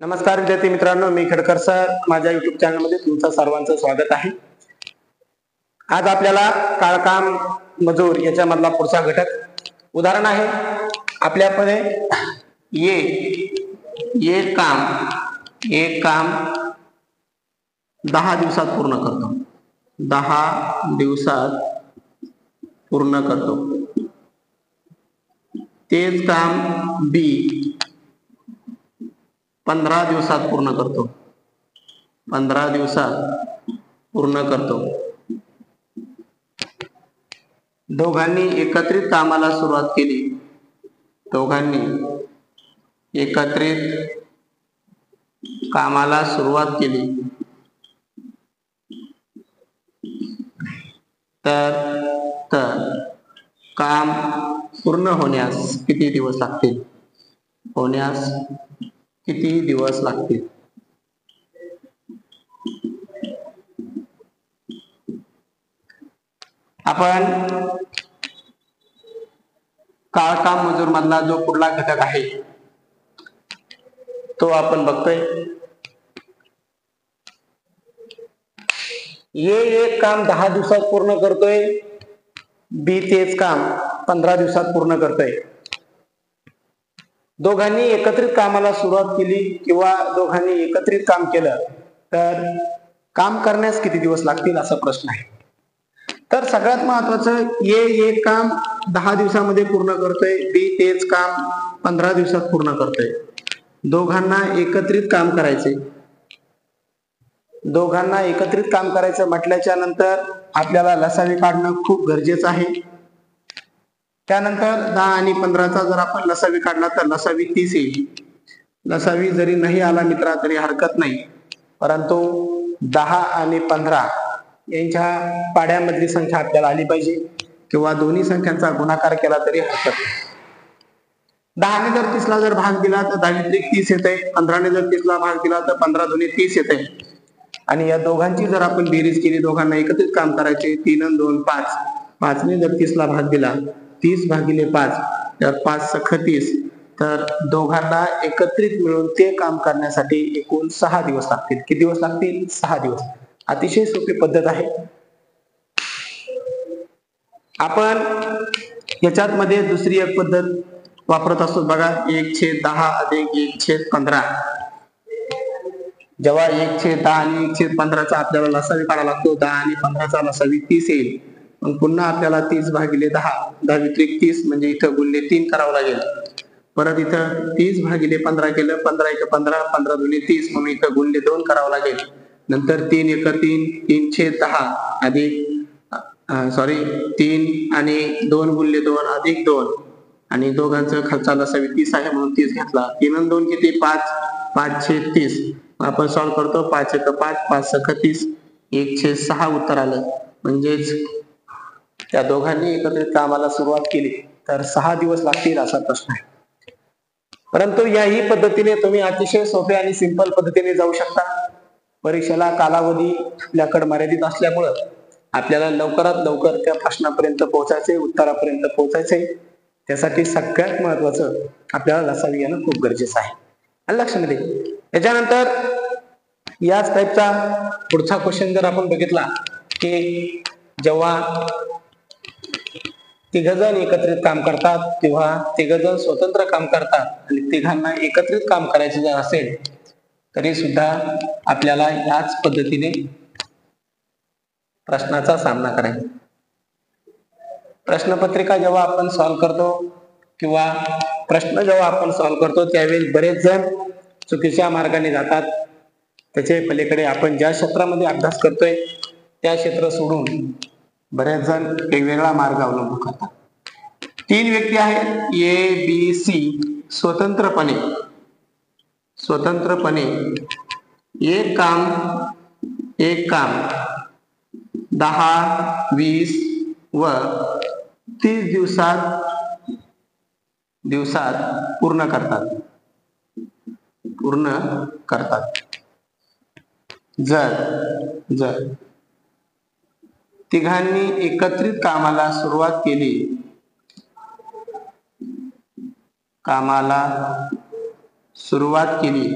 नमस्कार विद्यार्थी मित्रांनो, मी खडकर सर माझ्या युट्यूब चॅनलमध्ये तुमचं सर्वांचं स्वागत आहे। आज आपल्याला काळकाम मजूर याच्यामधला पुढचा घटक उदाहरण आहे आपल्याकडे ये काम 10 दिवसात पूर्ण करतो, 10 दिवसात पूर्ण करतो। तेच काम बी 15 दिवसात पूर्ण करतो, 15 दिवसात पूर्ण करतो। दोघांनी एकत्रित कामाला सुरुवात केली, दोघांनी एकत्रित कामाला सुरुवात केली तर काम पूर्ण होण्यास किती दिवस लागतील? किती दिवस लागतील? आपण काळकाम मजूर मधला जो पुढला घटक आहे तो आपण बघतोय। एक काम 10 दिवसात पूर्ण करतोय, बी तेच काम 15 दिवसात पूर्ण करतोय। दोघांनी एकत्रित कामाला सुरुवात केली किंवा दोघांनी एकत्रित काम केलं तर काम करण्यास किती दिवस लागतील असा प्रश्न आहे। तर सगळ्यात महत्वाचं एक काम 10 दिवसामध्ये पूर्ण करतोय, बी तेच काम 15 दिवसात पूर्ण करतोय। दोघांना एकत्रित काम करायचे, दोघांना एकत्रित काम करायचं म्हटल्याच्या नंतर आपल्याला लसावी काढणं खूप गरजेचं आहे। त्यानंतर 10 आणि 15चा जर आपण लसावी काढला तर लसावी 30 येईल। लसावी जरी नाही आला मित्रा तरी हरकत नाही, परंतु 10 आणि 15 यांच्या पाड्यामधली संख्या आपल्याला आली पाहिजे किंवा दोन्ही संख्यांचा गुणाकार केला तरी हरकत नाही। 10 ने जर 30 ला जर भाग दिला तर 10 त्रिक 30 येते, 15 ने जर 30 ला भाग दिला तर 15 दुनी 30 येते। आणि या दोघांची जर आपण बेरीज केली, दोघांना एकत्रित काम करायचे, 3 आणि 2 5, 5 ने जर 30 ला भाग दिला 30 भागिले 5 तर 5 सख 30, तर दोघांना एकत्रित मिळून ते काम करण्यासाठी एकूण 6 दिवस लागतील। किती दिवस लागतील? 6 दिवस। अतिशय सोपी पद्धत आहे। आपण याच्यात मध्ये दुसरी एक पद्धत वापरत असतो बघा, 1/10 अधिक 1/15। जेव्हा 1/10 आणि 1/15चा आपल्याला लसावी काढावा लागतो, 10 आणि 15चा लसावी 30 येईल। मग पुन्हा आपल्याला 30 भागिले 10, 10 त्रिक 30 म्हणजे इथं गुणिले 3 करावं लागेल। परत इथं 30 भागिले 15 केलं, 15 एक 15, 15 दुनी 30 म्हणून इथं गुणिले 2 करावं लागेल। नंतर 3 एक 3, 3/10 अधिक 3 आणि 2 गुणिले 2 अधिक 2 आणि दोघांचं खालचा लसावी 30 आहे म्हणून 30 घेतला। 3 आणि 2 किती? 5, 5/30। आपण सॉल्व करतो, 5 एक 5, 5 सख 30, 1/6 उत्तर आलं। म्हणजेच त्या दोघांनी एकत्रित कामाला सुरुवात केली तर 6 दिवस लागतील असा प्रश्न आहे। परंतु याही पद्धतीने तुम्ही अतिशय सोप्या आणि सिंपल पद्धतीने जाऊ शकता। परीक्षेला कालावधी आपल्याकडे मर्यादित असल्यामुळं आपल्याला लवकरात लवकर त्या प्रश्नापर्यंत पोहोचायचे, उत्तरापर्यंत पोहोचायचे। त्यासाठी सगळ्यात महत्वाचं आपल्याला लसावी येणं खूप गरजेचं आहे। आणि लक्षामध्ये त्याच्यानंतर याच टाईपचा पुढचा क्वेश्चन जर आपण बघितला की जेव्हा तिघजण एकत्रित काम करतात किंवा तिघजण स्वतंत्र काम करतात आणि तिघांना एकत्रित काम करायचे जर असेल तरी सुद्धा आपल्याला याच पद्धतीने प्रश्नाचा सामना करायचा। प्रश्नपत्रिका जेव्हा आपण सॉल्व करतो किंवा प्रश्न जेव्हा आपण सॉल्व करतो त्यावेळी बरेच जण चुकीच्या मार्गाने जातात। त्याच्या पलीकडे आपण ज्या क्षेत्रामध्ये अभ्यास करतोय त्या क्षेत्र सोडून बरेच जण वेगवेगळा मार्ग अवलंबून करतात। 3 व्यक्ती आहेत ए बी सी, स्वतंत्रपणे एक काम 10, 20 व 30 दिवसात पूर्ण करतात। जर तिघांनी एकत्रित कामाला सुरुवात केली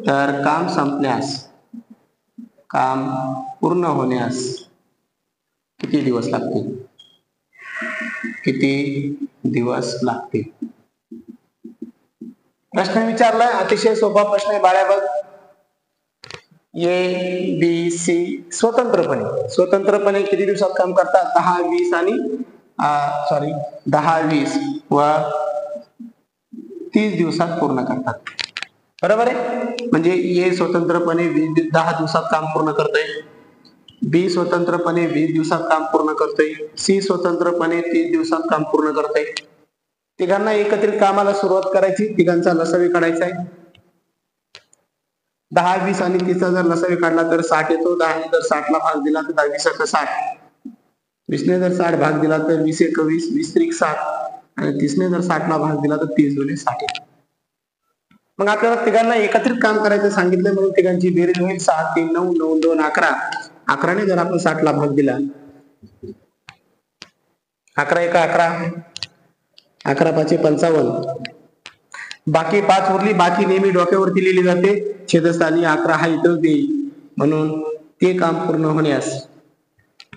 तर काम संपल्यास, काम पूर्ण होण्यास किती दिवस लागतील? किती दिवस लागतील? प्रश्न विचारलाय, अतिशय सोपा प्रश्न आहे बाळा. बघ, ए बी सी स्वतंत्रपणे किती दिवसात काम करतात? 10, 20 आणि 10, 20 व 30 दिवसात पूर्ण करतात. बरोबर आहे. म्हणजे ए स्वतंत्रपणे 10 दिवसात काम पूर्ण करतोय, बी स्वतंत्रपणे 20 दिवसात काम पूर्ण करतोय, सी स्वतंत्रपणे 30 दिवसात काम पूर्ण करतोय. तिघांना एकत्रित कामाला सुरुवात करायची, तिघांचा लसावी काढायचा आहे. 10, 20 आणि 30 जर लसावी काढला तर 60 येतो. 10 ने जर 60 ला भाग दिला तर 10 20 60, 20 ने जर 60 भाग दिला तर 20 1 20, 20 3 7 आणि 30 ने जर 60 ला भाग दिला तर 30 2 60 येतो. मग आपल्याला तिघांना एकत्रित काम करायचं सांगितलं, म्हणून तिघांची बेरीज होईल 6 3 9 9 2 11. 11 ने जर आपण 60 ला भाग दिला, 11 1 11, 11 5 55, बाकी 5 उरली. बाकी नेहमी डोक्यावरती लिहिली जाते, छेदस्थानी 11 हा इथं देईल, म्हणून ते काम पूर्ण होण्यास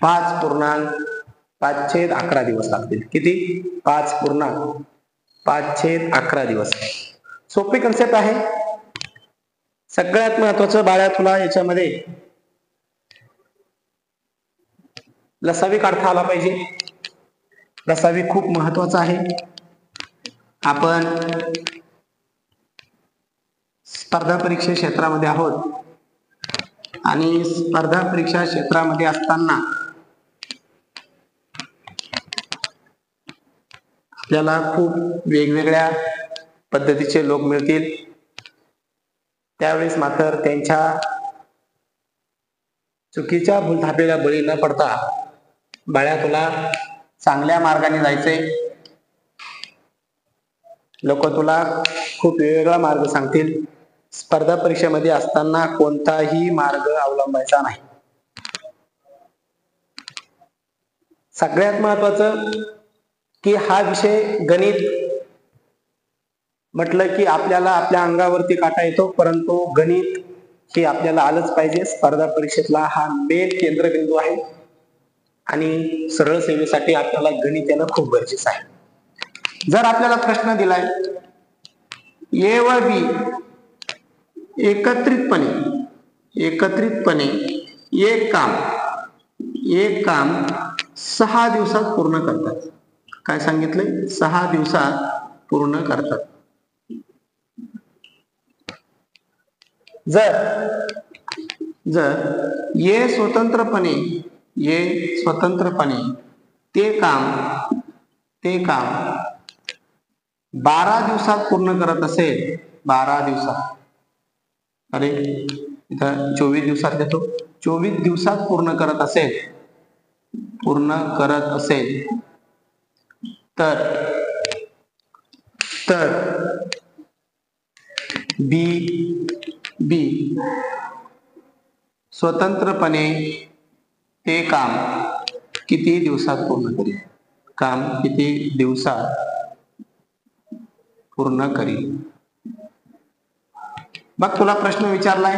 5.5/11 दिवस लागतील. किती? 5.5/11 दिवस. सोपी कन्सेप्ट आहे. सगळ्यात महत्वाचं बाळा, तुला याच्यामध्ये लसावी काढता आला पाहिजे. लसावी खूप महत्वाचा आहे. आपण स्पर्धा परीक्षा क्षेत्रामध्ये आहोत आणि स्पर्धा परीक्षा क्षेत्रामध्ये असताना आपल्याला खूप वेगवेगळ्या पद्धतीचे लोक मिळतील. त्यावेळेस मात्र त्यांच्या चुकीच्या भूलथापेला बळी न पडता बाळ्या, तुला चांगल्या मार्गाने जायचंय. लोक तुला खूप वेगवेगळा मार्ग सांगतील. स्पर्धा परीक्षेमध्ये असताना कोणताही मार्ग अवलंबायचा नाही. सगळ्यात महत्वाचं की हा विषय गणित म्हटलं की आपल्याला आपल्या अंगावरती काटा येतो, परंतु गणित हे आपल्याला आलंच पाहिजे. स्पर्धा परीक्षेतला हा मेन केंद्रबिंदू आहे आणि सरळ सेवेसाठी आपल्याला गणित येणं खूप गरजेचं आहे. जर आपल्याला प्रश्न दिलाय ए व बी एकत्रितपणे एक काम 6 दिवसात पूर्ण करतात. काय सांगितलंय? 6 दिवसात पूर्ण करतात. जर ए स्वतंत्रपणे ते काम 12 दिवसात पूर्ण करत असेल, 12 दिवसात, अरे इथं 24 दिवसात घेतो, 24 दिवसात पूर्ण करत असेल तर बी स्वतंत्रपणे ते काम किती दिवसात पूर्ण करेल? काम किती दिवसात पूर्ण करेल? बघ, तुला प्रश्न विचारलाय,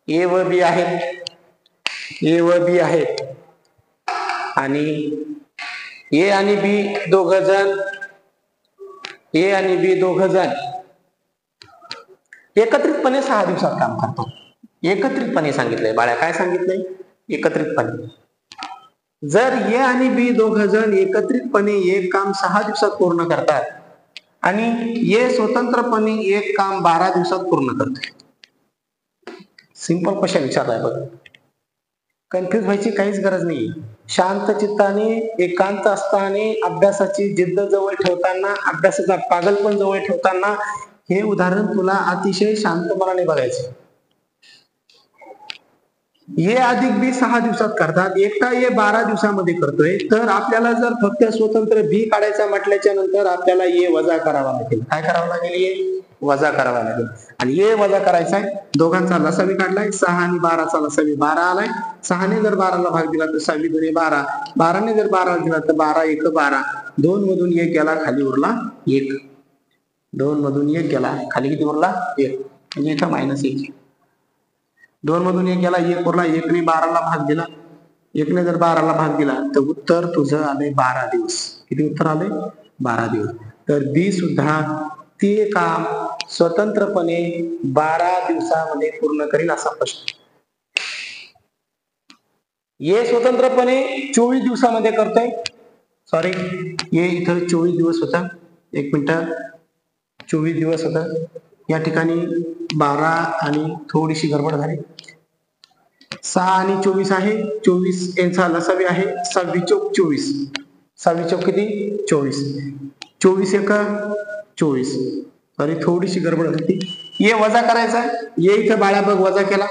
ए व बी आहेत आणि ए आणि बी दोघ जण एकत्रितपणे 6 दिवसात काम करतो. एकत्रितपणे सांगितलंय बाळा. काय सांगितलंय? एकत्रितपणे. जर ए आणि बी दोघ जण एकत्रितपणे एक काम 6 दिवसात पूर्ण करतात आणि ए स्वतंत्रपणे एक काम 12 दिवसात पूर्ण करतोय. सिंपल क्वेश्चन विचारलाय बघ. कन्फ्युज व्हायची काहीच गरज नाही. शांत चित्ताने, एकांत असताना, अभ्यासाची जिद्द जवळ ठेवताना, अभ्यासाचा पागलपण जवळ ठेवताना हे उदाहरण तुला अतिशय शांत मनाने बघायचे. ए अधिक बी 6 दिवसात करतात, एकटा ए 12 दिवसामध्ये करतोय, तर आपल्याला जर फक्त स्वतंत्र बी काढायचा म्हटल्याच्या नंतर आपल्याला ए वजा करावा लागेल. काय करावं लागेल? ए वजा करावा लागेल. आणि ए वजा करायचा आहे. दोघांचा लसावी काढलाय, 6 आणि 12 चा लसावी 12 आलाय. 6 ने जर 12 ला भाग दिला तर 6 2 12, 12 ने जर 12 दिला तर 12 1 12, 2 मधून 1 गेला, खाली उरला 1. 2 मधून 1 गेला, खाली किती उरला? 1. म्हणजे इथं -1. 2 मधून 1 गेला, 1 उरला, 1 ने 12ला भाग दिला. 1 ने जर 12ला भाग दिला तर उत्तर तुझं आले 12 दिवस. किती उत्तर आले? 12 दिवस. तर बी सुद्धा ते काम स्वतंत्रपणे 12 दिवसामध्ये पूर्ण करील असा प्रश्न. ये स्वतंत्रपणे 24 दिवसामध्ये करतोय. सॉरी, ये इथं 24 दिवस होता. 1 मिनिट, 24 दिवस होता. या ठिकाणी 12 आणि थोडीशी गडबड झाली. 6 आणि 24 आहे. 24 यांचा लसावी आहे. 6 चौक 24. 6 चौक किती? 24. 24 एक 24. सॉरी, थोडीशी गडबड होती. ये वजा करायचा. ये इथं बाळा बघ वजा केला.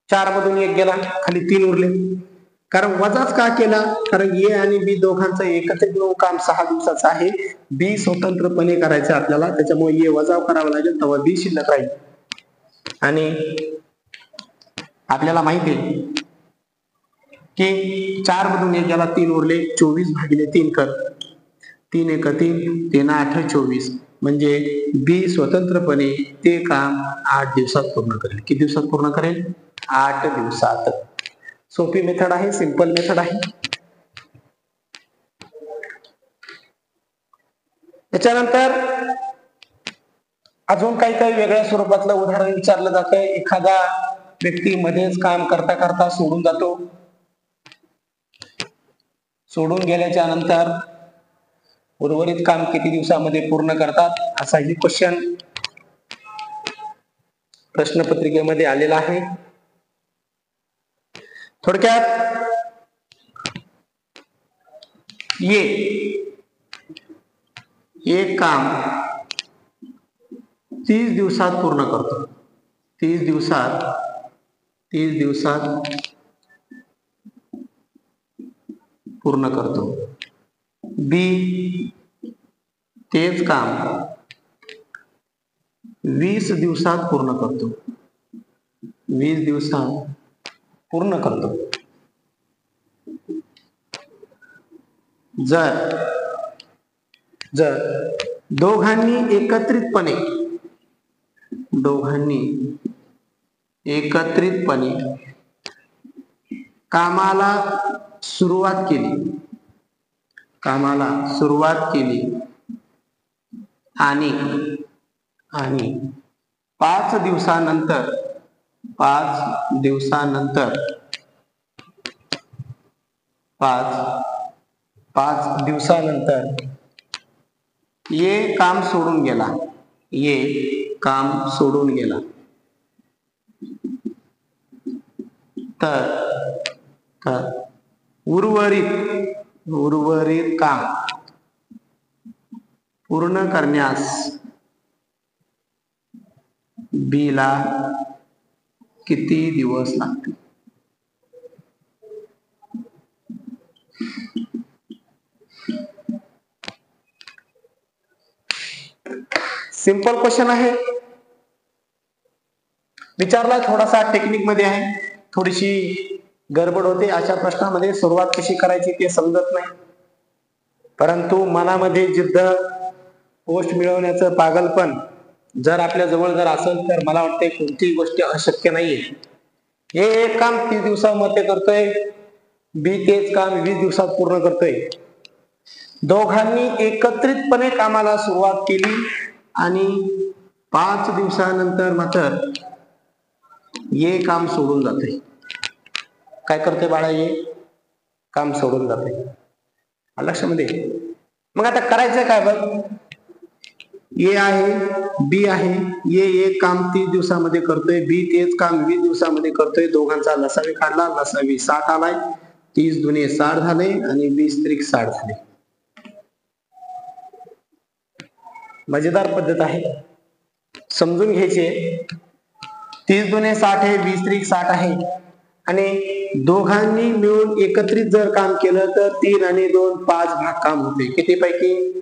4 मधून 1 गेला, खाली 3 उरले. कारण वजाच का केला? कारण ए आणि बी दोघांचं एकत्रित काम 6 दिवसाचं आहे. बी स्वतंत्रपणे करायचं आपल्याला, त्याच्यामुळे ए वजा करावा लागेल, तेव्हा बी शिल्लक राहील. आणि आपल्याला माहिती आहे की 4 मधून 1 गेला, 3 उरले. 24 भागिले 3 कर. 3 एक 3, 3 8 24. म्हणजे बी स्वतंत्रपणे ते काम 8 दिवसात पूर्ण करेल. किती दिवसात पूर्ण करेल? 8 दिवसात. सोपी मेथड आहे, सिंपल मेथड आहे. त्याच्यानंतर अजून काही वेगळ्या स्वरूपातलं उदाहरण विचारलं जातंय. एखादा व्यक्ती मध्येच काम करता करता सोडून जातो. सोडून गेल्याच्या नंतर उर्वरित काम किती दिवसामध्ये पूर्ण करतात, असा ही क्वेश्चन प्रश्नपत्रिकेमध्ये आलेला आहे. थोडक्यात ये काम 30 दिवसात पूर्ण करतो. 30 दिवसात पूर्ण करतो. बी तेच काम 20 दिवसात पूर्ण करतो. 20 दिवसात पूर्ण करतो. जर दोघांनी एकत्रितपणे कामाला सुरुवात केली आणि 5 दिवसानंतर ये काम सोडून गेला तर उर्वरित काम पूर्ण करण्यास बी ला किती दिवस लागतील? सिंपल क्वेश्चन आहे. विचारला थोडासा टेक्निक मध्ये आहे, थोडीशी गडबड होते. अशा प्रश्नामध्ये सुरुवात कशी करायची ते समजत नाही, परंतु मनामध्ये जिद्द, पोस्ट मिळवण्याचं पागलपण जर आपल्या जवळ असेल तर मला वाटते कोणतीही गोष्ट अशक्य नाहीये. हे एक काम 30 दिवसामध्ये करतोय, बी तेच काम 20 दिवसात पूर्ण करतोय. दोघांनी एकत्रितपणे कामाला सुरुवात केली आणि 5 दिवसानंतर मात्र ये काम सोडून जाते. काय करते बाळा? ये काम सोडून जाते. लक्षामध्ये. मग आता करायचं काय बघ? ए आहे, बी आहे. ये एक काम 30 दिवसामध्ये करतोय, बी तेच काम 20 दिवसामध्ये करतोय. दोघांचा लसावी काढला, लसावी 60 आलाय. 30 दुने 60 झाले आणि 20 त्रिक 60 झाले. मजेदार पद्धत आहे, समजून घ्यायची. 30 दुने 60 आहे, 20 त्रिक 60 आहे. आणि दोघांनी मिळून एकत्रित जर काम केलं तर 3 आणि 2 5 भाग काम होते. किती पैकी?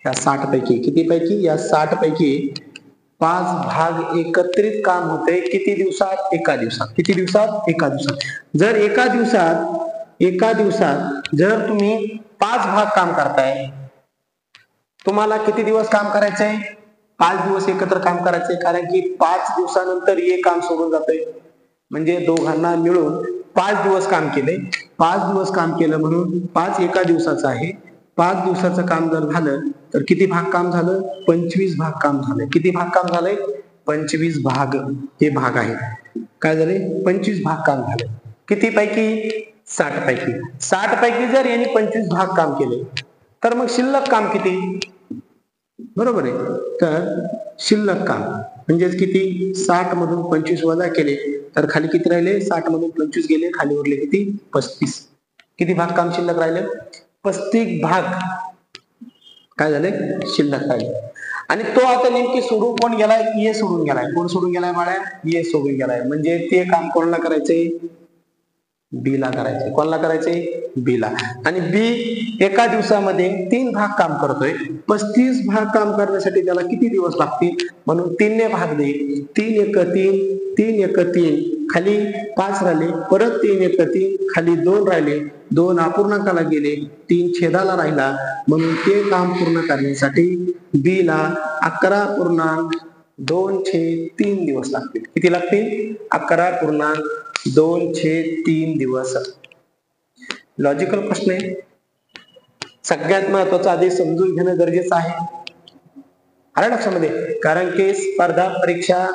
या 60 पैकी. किती पैकी? या 60 पैकी 5 भाग एकत्रित काम होते. किती दिवसात? एका दिवसात. किती दिवसात? एका दिवसात. जर एका दिवसात जर तुम्ही 5 भाग काम करताय, तुम्हाला किती दिवस काम करायचंय? 5 दिवस एकत्र काम करायचंय, कारण की 5 दिवसानंतर हे काम सोडून जातंय. म्हणजे दोघांना मिळून 5 दिवस काम केले. 5 दिवस काम केलं म्हणून 5 एका दिवसाचं आहे. 5 दिवसाचं काम जर झालं तर किती भाग काम झालं? 25 भाग काम झालं. किती भाग काम झालंय? 25 भाग. हे भाग आहे. काय झाले? 25 भाग काम झाले. किती पैकी? 60 पैकी. 60 पैकी जर यांनी 25 भाग काम केले तर मग शिल्लक काम किती? बरोबर आहे. तर शिल्लक काम म्हणजेच किती? 60 मधून 25 वजा केले तर खाली किती राहिले? 60 मधून 25 गेले, खाली उरले किती? 35. किती भाग काम शिल्लक राहिले? 35 भाग काय झाले? शिल्लक राहिले. आणि तो आता नेमकी सोडून कोण गेलाय? ए सोडून गेलाय. कोण सोडून गेलाय बाळा? ए सोडून गेलाय. म्हणजे ते काम कोणाला करायचंय? बी ला करायचंय. कोणाला करायचंय? बी ला. आणि बी एका दिवसामध्ये 3 भाग काम करतोय. 35 भाग काम करण्यासाठी त्याला किती दिवस लागतील? म्हणून 3 ने भाग दे. 3 एक 3, 3 एक 3, खाली 5 राहिले, परत 3 एक 3, खाली 2 राहिले, 2 अपूर्णांकाला गेले, 3 छेदाला राहिला. म्हणून ते काम पूर्ण करण्यासाठी बी ला 11.2/3 दिवस लागतील. किती लागतील? 11.2/3 दिवस. लॉजिकल प्रश्न आहे. सगळ्यात महत्वाचं आधी समजून घेणं गरजेचं आहे. आलं लक्षामध्ये? कारण की स्पर्धा परीक्षा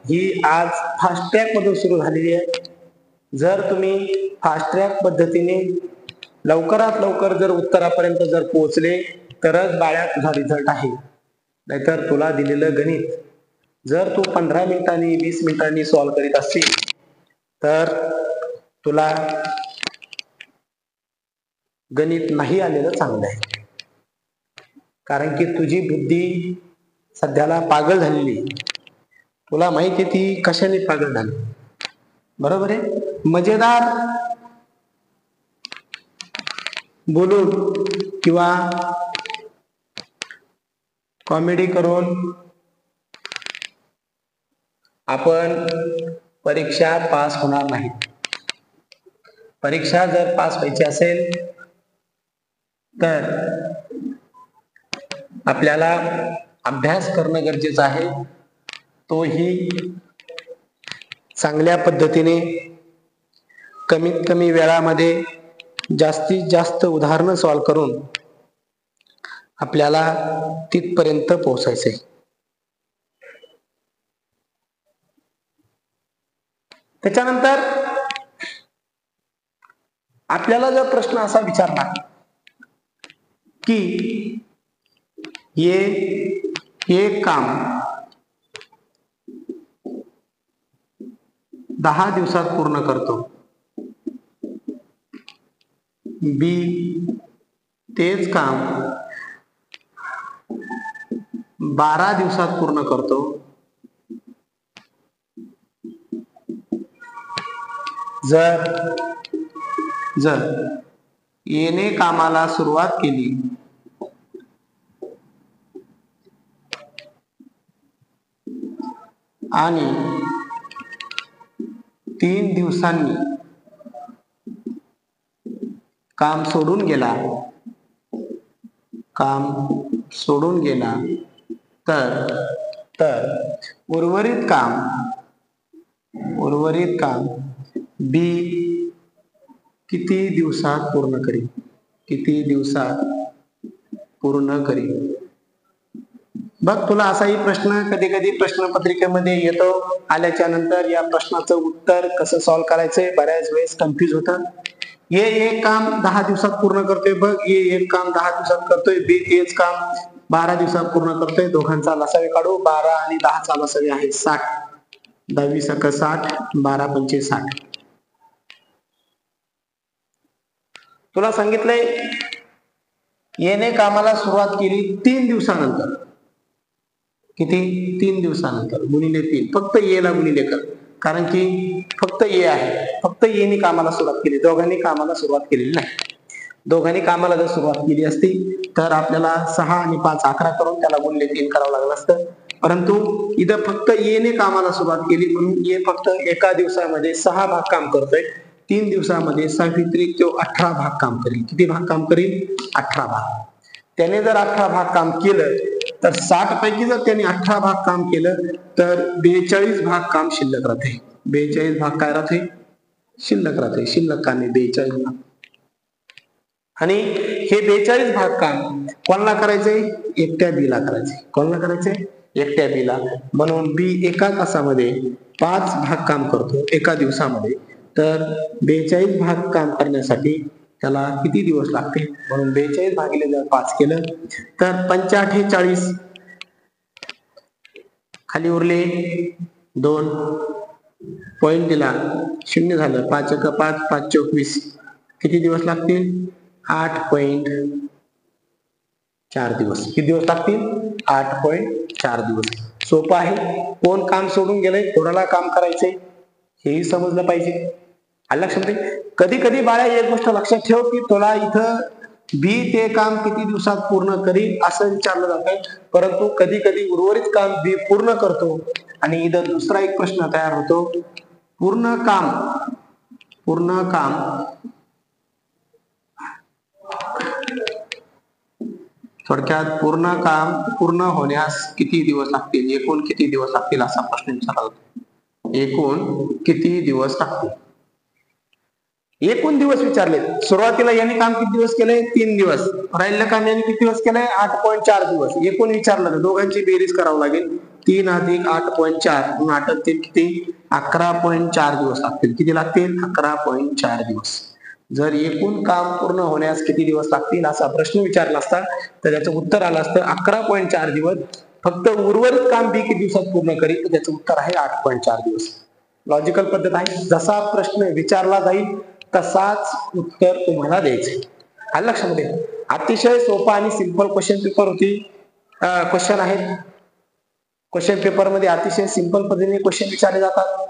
ही आज फास्ट ट्रॅक मधून सुरू झालेली आहे. जर तुम्ही फास्ट ट्रॅक पद्धतीने लवकरात लवकर जर उत्तरापर्यंत जर पोहोचले तरच बाळ्या तुझा रिझल्ट आहे. नाहीतर तुला दिलेलं गणित जर तू 15 मिनिटांनी 20 मिनिटांनी सॉल्व्ह करीत असशील तर तुला गणित नाही आलेलं चांगलं आहे. कारण की तुझी बुद्धी सध्याला पागल झालेली. तुला माहिती आहे ती कशाने पागल झाली. बरोबर आहे. मजेदार बोलून किंवा कॉमेडी करून आपण परीक्षा पास होणार नाही. परीक्षा जर पास व्हायची असेल तर आपल्याला अभ्यास करणं गरजेचं आहे. तोही चांगल्या पद्धतीने, कमीत कमी वेळामध्ये जास्तीत जास्त उदाहरणं सॉल्व्ह करून आपल्याला तिथपर्यंत पोहोचायचंय. त्याच्यानंतर आपल्याला जर प्रश्न असा विचारला की हे काम 10 दिवसात पूर्ण करतो, बी तेच काम 12 दिवसात पूर्ण करतो, जर येणे कामाला सुरुवात केली आणि 3 दिवसांनी काम सोडून गेला तर उर्वरित काम बी किती दिवसात पूर्ण करील. बघ, तुला असाही प्रश्न कधी कधी प्रश्नपत्रिकेमध्ये येतो. आल्याच्या नंतर या प्रश्नाचं उत्तर कसं सॉल्व्ह करायचंय बऱ्याच वेळेस कन्फ्युज होतं. हे एक काम 10 दिवसात पूर्ण करतोय. बघ, हे एक काम 10 दिवसात करतोय, बी तेच काम 12 दिवसात पूर्ण करतोय. दोघांचा लसावे काढू. 12 आणि 10 चा लसावे आहे 60. 10 × 60, 12 × 5 60. तुला सांगितलंय येणे कामाला सुरुवात केली 3 दिवसानंतर. किती? 3 दिवसानंतर. गुणिले 3. फक्त ए ला गुणिले कर, कारण की फक्त ए आहे. फक्त येणे कामाला सुरुवात केली, दोघांनी कामाला सुरुवात केलेली नाही. दोघांनी कामाला जर सुरुवात केली असती तर आपल्याला 6 आणि 5 11 करून त्याला गुणिले 3 करावं लागलं असतं. परंतु इथं फक्त येणे कामाला सुरुवात केली म्हणून ये फक्त एका दिवसामध्ये 6 भाग काम करतोय. 3 दिवसामध्ये 6 तो 18 भाग काम करेल. किती भाग काम करेल? 18 भाग. त्याने जर 18 भाग काम केलं तर 60 पैकी जर त्यांनी 18 भाग काम केलं तर 42 भाग काम शिल्लक राहते. 42 भाग काय राहते? शिल्लक राहते. शिल्लक कामे 42 भाग. आणि हे 42 भाग काम कोणाला करायचंय? एकट्या बी ला करायचंय. कोणाला करायचंय? एकट्या बी ला. म्हणून बी एका तासामध्ये 5 भाग काम करतो एका दिवसामध्ये. तर 42 भाग काम करण्यासाठी त्याला किती दिवस लागतील? म्हणून 42 भागिले जर 5 केलं तर 45 खाली उरले 2 पॉइंट दिला 0 झालं. 5 × 5 5 × 24 किती दिवस लागतील? 8.4 दिवस. किती दिवस लागतील? 8.4 दिवस. सोपं आहे. कोण काम सोडून गेलंय? कोणाला काम करायचंय हेही समजलं पाहिजे. आलं लक्षामध्ये? कधी कधी बाळा एक गोष्ट लक्षात ठेव की तुला इथं बी ते काम किती दिवसात पूर्ण करील असं विचारलं जातं, परंतु कधी कधी उर्वरित काम बी पूर्ण करतो आणि इथं दुसरा एक प्रश्न तयार होतो. पूर्ण काम थोडक्यात पूर्ण काम पूर्ण होण्यास किती दिवस लागतील? एकूण किती दिवस लागतील असा प्रश्न विचारला जातो. एकूण किती दिवस लागतील? एकूण दिवस विचारले. सुरुवातीला यांनी काम किती दिवस केलंय? 3 दिवस. राहिलेलं काम यांनी किती दिवस केलंय? 8.4 दिवस. एकूण विचारलं तर दोघांची बेरीज करावं लागेल. 3 + 8.4 म्हणून आठवतील किती? 11.4 दिवस लागतील. किती लागतील? 11.4 दिवस. जर एकूण काम पूर्ण होण्यास किती दिवस लागतील असा प्रश्न विचारला असता तर त्याचं उत्तर आलं असतं 11.4 दिवस. फक्त उर्वरित काम बी किती दिवसात पूर्ण करेल तर त्याचं उत्तर आहे 8.4 दिवस. लॉजिकल पद्धत आहे. जसा प्रश्न विचारला जाईल तसाच उत्तर तुम्हाला द्यायचे. आलं लक्षामध्ये? अतिशय सोपा आणि सिंपल क्वेश्चन पेपर होती. क्वेश्चन आहेत. क्वेश्चन पेपर मध्ये अतिशय सिंपल पद्धतीने क्वेश्चन विचारले जातात.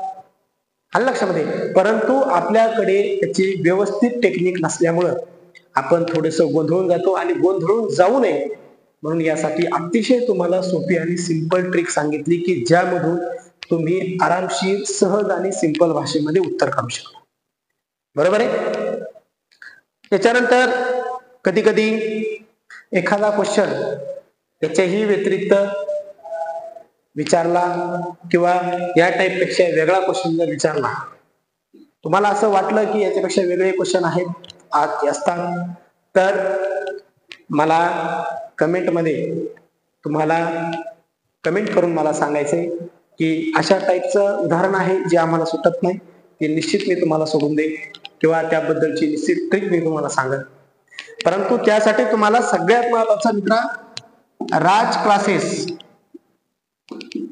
आलं लक्षामध्ये? परंतु आपल्याकडे त्याची व्यवस्थित टेक्निक नसल्यामुळं आपण थोडस गोंधळून जातो आणि गोंधळून जाऊ नये म्हणून यासाठी अतिशय तुम्हाला सोपी आणि सिंपल ट्रिक सांगितली की ज्यामधून तुम्ही आरामशीर सहज आणि सिंपल भाषेमध्ये उत्तर काढू शकता. बरोबर आहे? त्याच्यानंतर कधी कधी एखादा क्वेश्चन त्याच्याही व्यतिरिक्त विचारला किंवा या टाईप पेक्षा वेगळा क्वेश्चन जर विचारला, तुम्हाला असं वाटलं की याच्यापेक्षा वेगळे क्वेश्चन आहेत आज असतात, तर मला कमेंटमध्ये तुम्हाला कमेंट करून मला सांगायचंय की अशा टाईपचं उदाहरण आहे जे आम्हाला सुटत नाही, ते निश्चित मी तुम्हाला सोडून देईन किंवा त्याबद्दलची निश्चित ट्रिक मी तुम्हाला सांगेन. परंतु त्यासाठी तुम्हाला सगळ्यात महत्वाचा मित्र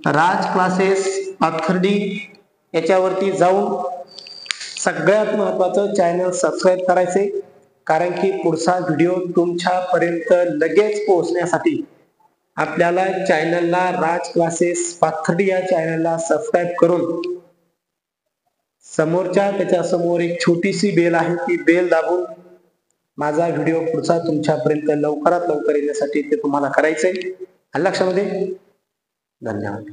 राज क्लासेस पाथर्डी याच्यावरती जाऊन सगळ्यात महत्वाचं चॅनल सबस्क्राईब करायचे, कारण की पुढचा व्हिडिओ तुमच्यापर्यंत लगेच पोहोचण्यासाठी आपल्याला चॅनलला राज क्लासेस पाथर्डी या चॅनलला सबस्क्राईब करून त्याच्या समोर एक छोटीशी बेल आहे, ती बेल दाबून माझा व्हिडिओ पुढचा तुमच्यापर्यंत लवकरात लवकर येण्यासाठी ते तुम्हाला करायचंय. लक्षामध्ये? धन्यवाद.